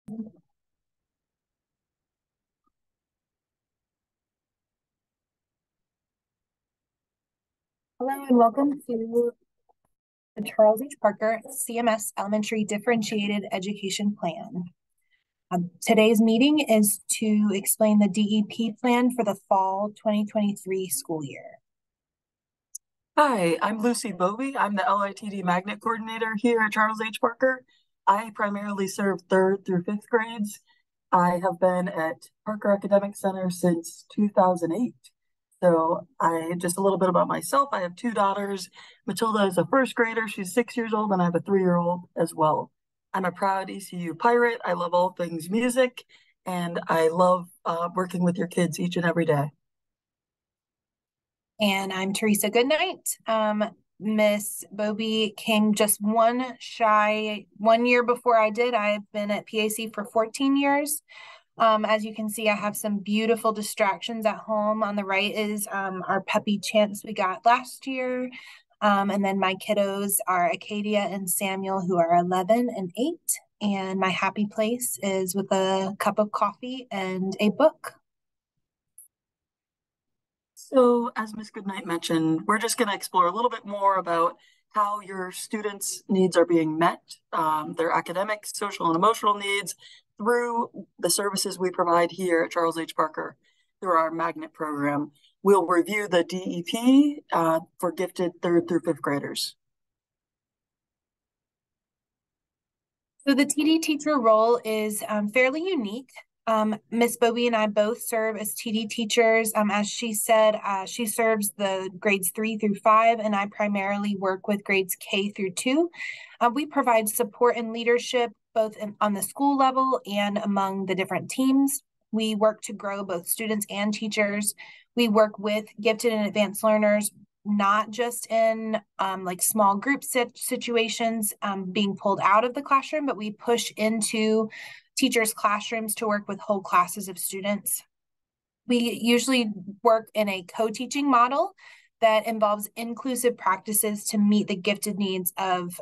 Hello and welcome to the Charles H. Parker CMS Elementary Differentiated Education Plan. Today's meeting is to explain the DEP plan for the fall 2023 school year. Hi, I'm Lucy Bovey. I'm the LITD Magnet Coordinator here at Charles H. Parker. I primarily serve 3rd through 5th grades. I have been at Parker Academic Center since 2008. So just a little bit about myself. I have 2 daughters. Matilda is a 1st grader. She's 6 years old, and I have a 3-year-old as well. I'm a proud ECU pirate. I love all things music, and I love working with your kids each and every day. And I'm Teresa Goodnight. Miss Bobby came just 1 year before I did. I've been at PAC for 14 years. As you can see, I have some beautiful distractions at home. On the right is our peppy chants we got last year. And then my kiddos are Acadia and Samuel, who are 11 and 8. And my happy place is with a cup of coffee and a book. So as Ms. Goodnight mentioned, we're just going to explore a little bit more about how your students' needs are being met, their academic, social, and emotional needs through the services we provide here at Charles H. Parker through our Magnet program. We'll review the DEP for gifted 3rd through 5th graders. So the TD teacher role is fairly unique. Miss Bobby and I both serve as TD teachers. As she said, she serves the grades 3 through 5, and I primarily work with grades K through 2. We provide support and leadership both on the school level and among the different teams. We work to grow both students and teachers. We work with gifted and advanced learners, not just in like small group situations being pulled out of the classroom, but we push into teachers' classrooms to work with whole classes of students. We usually work in a co-teaching model that involves inclusive practices to meet the gifted needs of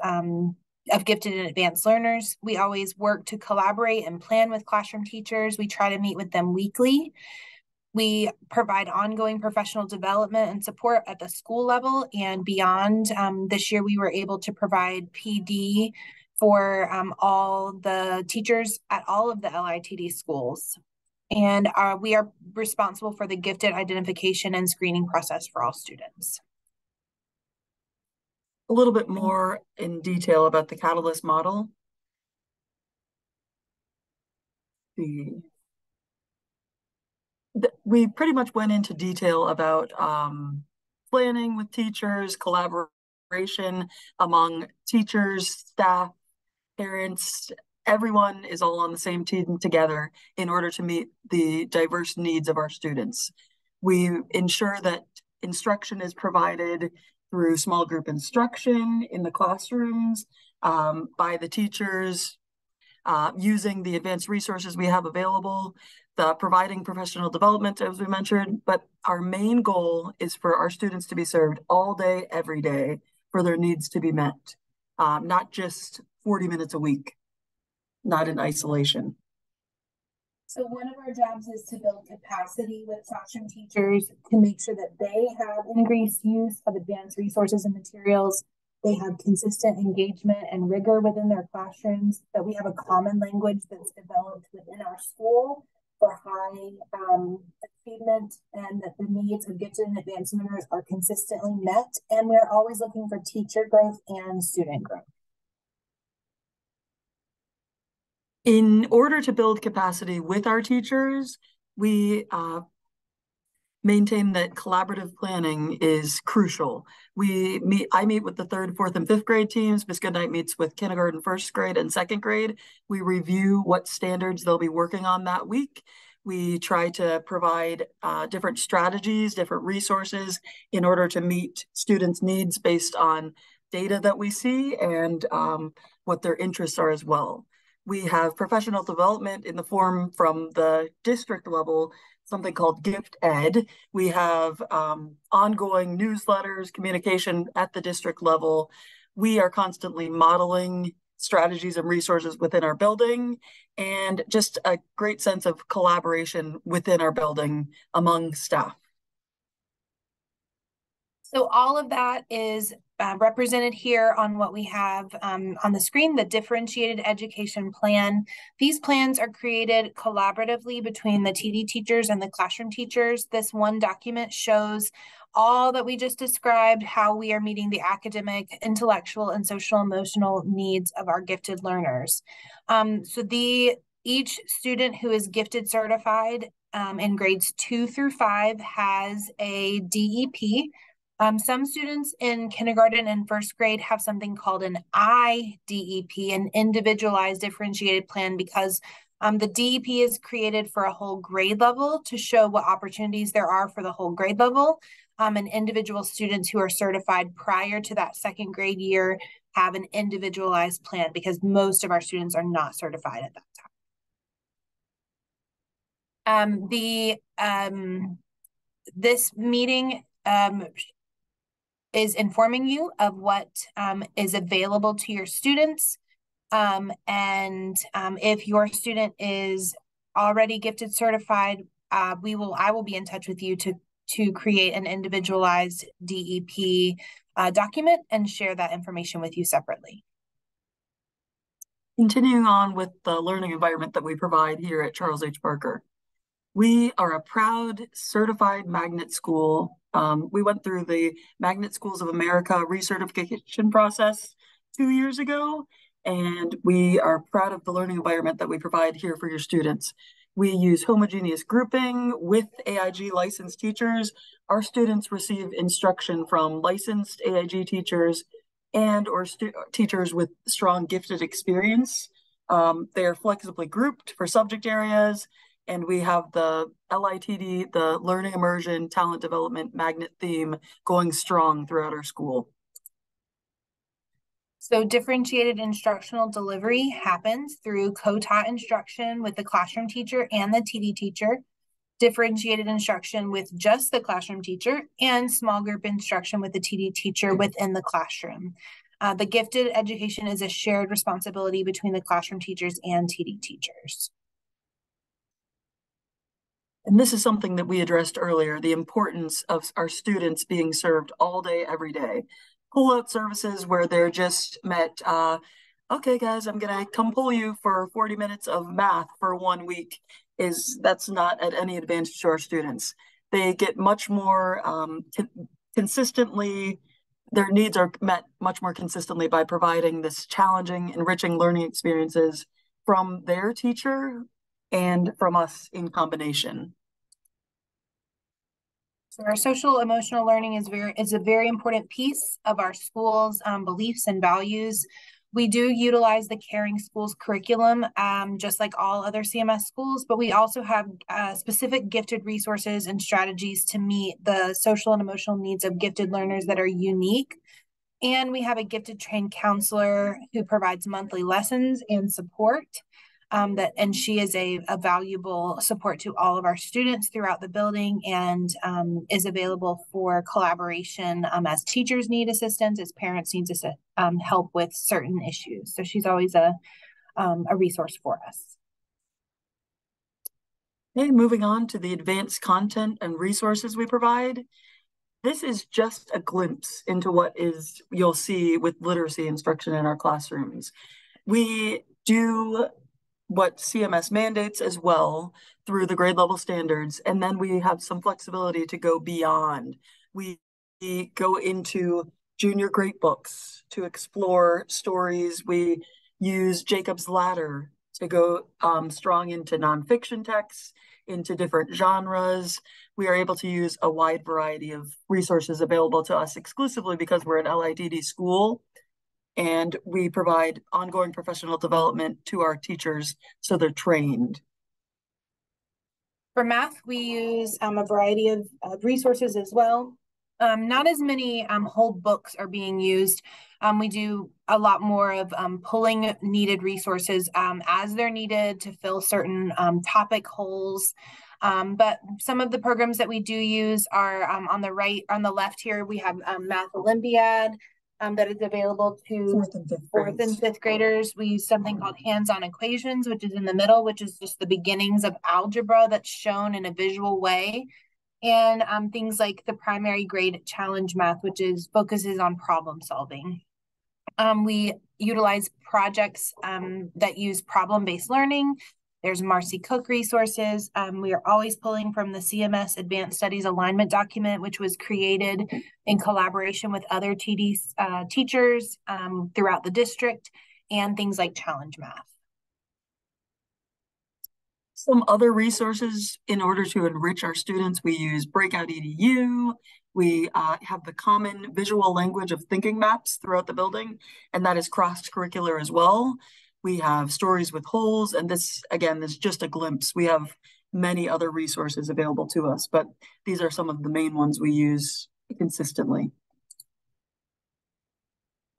gifted and advanced learners. We always work to collaborate and plan with classroom teachers. We try to meet with them weekly. We provide ongoing professional development and support at the school level and beyond. This year, we were able to provide PD for all the teachers at all of the LITD schools. And we are responsible for the gifted identification and screening process for all students. A little bit more in detail about the Catalyst model. We pretty much went into detail about planning with teachers, collaboration among teachers, staff, parents. Everyone is all on the same team together in order to meet the diverse needs of our students. We ensure that instruction is provided through small group instruction in the classrooms by the teachers, using the advanced resources we have available, providing professional development, as we mentioned, but our main goal is for our students to be served all day, every day, for their needs to be met, not just 40 minutes a week, not in isolation. So one of our jobs is to build capacity with classroom teachers to make sure that they have increased use of advanced resources and materials. They have consistent engagement and rigor within their classrooms, that we have a common language that's developed within our school for high achievement, and that the needs of gifted and advanced learners are consistently met. And we're always looking for teacher growth and student growth. In order to build capacity with our teachers, we maintain that collaborative planning is crucial. I meet with the 3rd, 4th, and 5th grade teams. Ms. Goodnight meets with kindergarten, 1st grade, and 2nd grade. We review what standards they'll be working on that week. We try to provide different strategies, different resources in order to meet students' needs based on data that we see and what their interests are as well. We have professional development in the form from the district level, something called Gift Ed. We have ongoing newsletters, communication at the district level. We are constantly modeling strategies and resources within our building, and just a great sense of collaboration within our building among staff. So all of that is represented here on what we have on the screen, the differentiated education plan. These plans are created collaboratively between the TD teachers and the classroom teachers. This one document shows all that we just described, how we are meeting the academic, intellectual, and social emotional needs of our gifted learners. Each student who is gifted certified in grades 2 through 5 has a DEP. Some students in kindergarten and first grade have something called an IDEP, an individualized differentiated plan, because the DEP is created for a whole grade level to show what opportunities there are for the whole grade level. And individual students who are certified prior to that second grade year have an individualized plan, because most of our students are not certified at that time. This meeting is informing you of what is available to your students. If your student is already gifted certified, I will be in touch with you to create an individualized DEP document and share that information with you separately. Continuing on with the learning environment that we provide here at Charles H. Parker. We are a proud certified magnet school. We went through the Magnet Schools of America recertification process 2 years ago, and we are proud of the learning environment that we provide here for your students. We use homogeneous grouping with AIG licensed teachers. Our students receive instruction from licensed AIG teachers and or teachers with strong gifted experience. They are flexibly grouped for subject areas, and we have the LITD, the Learning Immersion Talent Development Magnet theme, going strong throughout our school. So differentiated instructional delivery happens through co-taught instruction with the classroom teacher and the TD teacher, differentiated instruction with just the classroom teacher, and small group instruction with the TD teacher within the classroom. The gifted education is a shared responsibility between the classroom teachers and TD teachers. And this is something that we addressed earlier, the importance of our students being served all day, every day. Pull-out services where they're just met, okay guys, I'm gonna come pull you for 40 minutes of math for 1 week, that's not at any advantage to our students. They get much more consistently, their needs are met much more consistently by providing this challenging, enriching learning experiences from their teacher and from us in combination. So our social emotional learning is a very important piece of our school's beliefs and values. We do utilize the Caring Schools curriculum, just like all other CMS schools, but we also have specific gifted resources and strategies to meet the social and emotional needs of gifted learners that are unique. And we have a gifted trained counselor who provides monthly lessons and support. And she is a valuable support to all of our students throughout the building, and is available for collaboration as teachers need assistance, as parents need help with certain issues. So she's always a resource for us. Okay, moving on to the advanced content and resources we provide. This is just a glimpse into what you'll see with literacy instruction in our classrooms. We do what CMS mandates as well through the grade level standards, and then we have some flexibility to go beyond. We go into junior great books to explore stories. We use Jacob's Ladder to go strong into nonfiction texts, into different genres. We are able to use a wide variety of resources available to us exclusively because we're an LIDD school, and we provide ongoing professional development to our teachers so they're trained. For math, we use a variety of resources as well. Not as many whole books are being used. We do a lot more of pulling needed resources as they're needed to fill certain topic holes. But some of the programs that we do use are on the left here, we have Math Olympiad. that is available to fourth and fifth graders. We use something called hands-on equations, which is in the middle, which is just the beginnings of algebra that's shown in a visual way. And things like the primary grade challenge math, which focuses on problem solving. We utilize projects that use problem-based learning. There's Marcy Cook resources. We are always pulling from the CMS Advanced Studies Alignment document, which was created in collaboration with other TD teachers throughout the district, and things like challenge math. Some other resources in order to enrich our students, we use Breakout EDU. We have the common visual language of thinking maps throughout the building, and that is cross-curricular as well. We have Stories with Holes, and this, again, is just a glimpse. We have many other resources available to us, but these are some of the main ones we use consistently.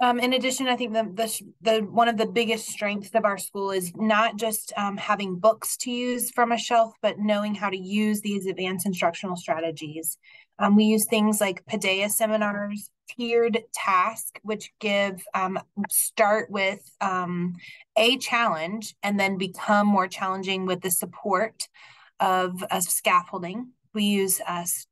In addition, I think the one of the biggest strengths of our school is not just having books to use from a shelf, but knowing how to use these advanced instructional strategies. We use things like PADEA seminars, tiered tasks, which start with a challenge and then become more challenging with the support of scaffolding. We use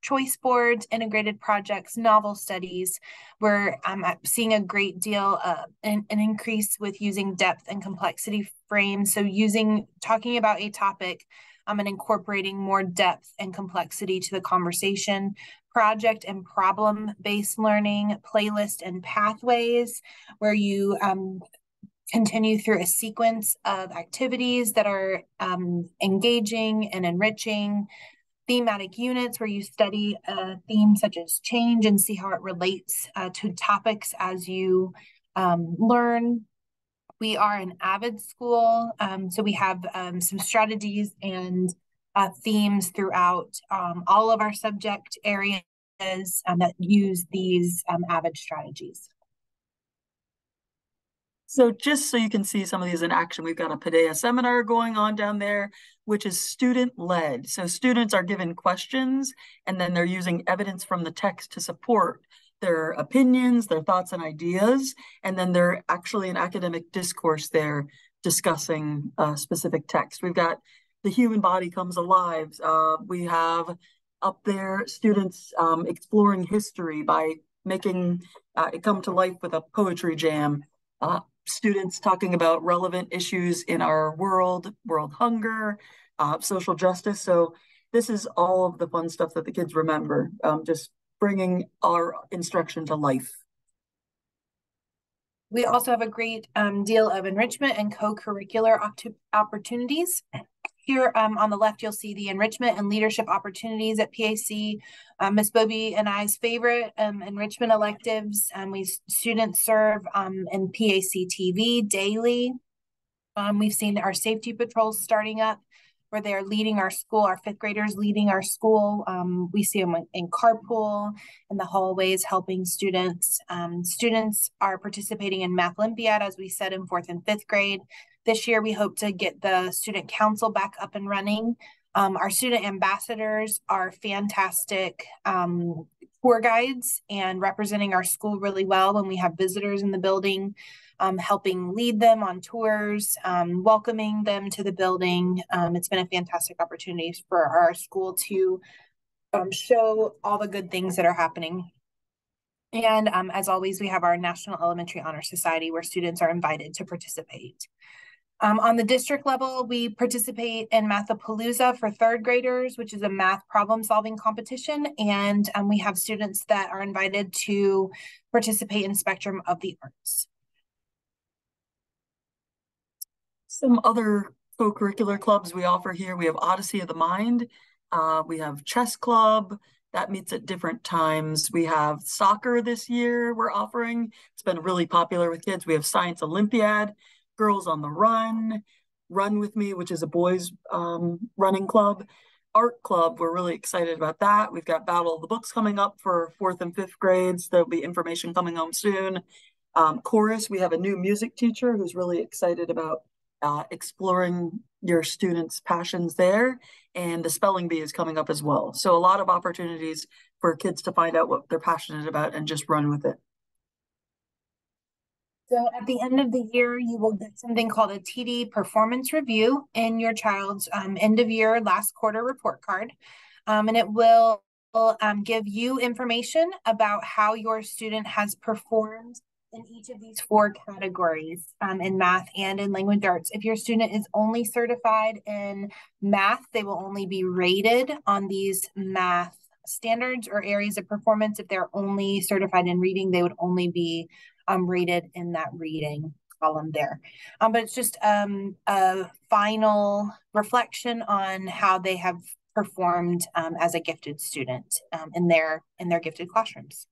choice boards, integrated projects, novel studies. We're seeing a great deal an increase with using depth and complexity frames. So talking about a topic and incorporating more depth and complexity to the conversation. Project and problem-based learning, playlist and pathways, where you continue through a sequence of activities that are engaging and enriching. Thematic units, where you study a theme such as change and see how it relates to topics as you learn. We are an AVID school, so we have some strategies and themes throughout all of our subject areas that use these AVID strategies. So just so you can see some of these in action, we've got a PADEA seminar going on down there, which is student-led. So students are given questions, and then they're using evidence from the text to support their opinions, their thoughts and ideas, and then they're actually in academic discourse there discussing specific text. We've got The Human Body Comes Alive. We have up there students exploring history by making it come to life with a poetry jam. Students talking about relevant issues in our world hunger, social justice. So this is all of the fun stuff that the kids remember, just bringing our instruction to life. We also have a great deal of enrichment and co-curricular opportunities. Here on the left, you'll see the enrichment and leadership opportunities at PAC. Ms. Bobby and I's favorite enrichment electives. Students serve in PAC TV daily. We've seen our safety patrols starting up, where they're leading our school, our fifth graders leading our school. We see them in carpool, in the hallways, helping students. Students are participating in Math Olympiad, as we said, in fourth and fifth grade. This year, we hope to get the student council back up and running. Our student ambassadors are fantastic tour guides and representing our school really well when we have visitors in the building, helping lead them on tours, welcoming them to the building. It's been a fantastic opportunity for our school to show all the good things that are happening. And as always, we have our National Elementary Honor Society, where students are invited to participate. On the district level, we participate in Mathapalooza for third graders, which is a math problem solving competition. And we have students that are invited to participate in Spectrum of the Arts. Some other co-curricular clubs we offer here, we have Odyssey of the Mind. We have Chess Club that meets at different times. We have soccer this year we're offering. It's been really popular with kids. We have Science Olympiad, Girls on the Run, Run With Me, which is a boys running club. Art Club, we're really excited about that. We've got Battle of the Books coming up for fourth and fifth grades. There'll be information coming home soon. Chorus, we have a new music teacher who's really excited about exploring your students' passions there. And the spelling bee is coming up as well. So a lot of opportunities for kids to find out what they're passionate about and just run with it. So at the end of the year, you will get something called a TD performance review in your child's end of year last quarter report card. And it will give you information about how your student has performed in each of these four categories in math and in language arts. If your student is only certified in math, they will only be rated on these math standards or areas of performance. If they're only certified in reading, they would only be rated in that reading column there. But it's just a final reflection on how they have performed as a gifted student in their gifted classrooms.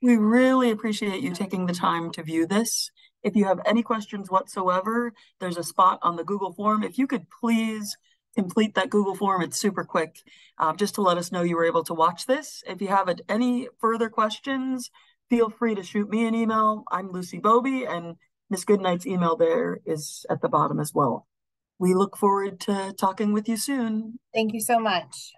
We really appreciate you taking the time to view this. If you have any questions whatsoever, there's a spot on the Google form. If you could please complete that Google form, it's super quick, just to let us know you were able to watch this. If you have any further questions, feel free to shoot me an email. I'm Lucy Bobie, and Miss Goodnight's email there is at the bottom as well. We look forward to talking with you soon. Thank you so much.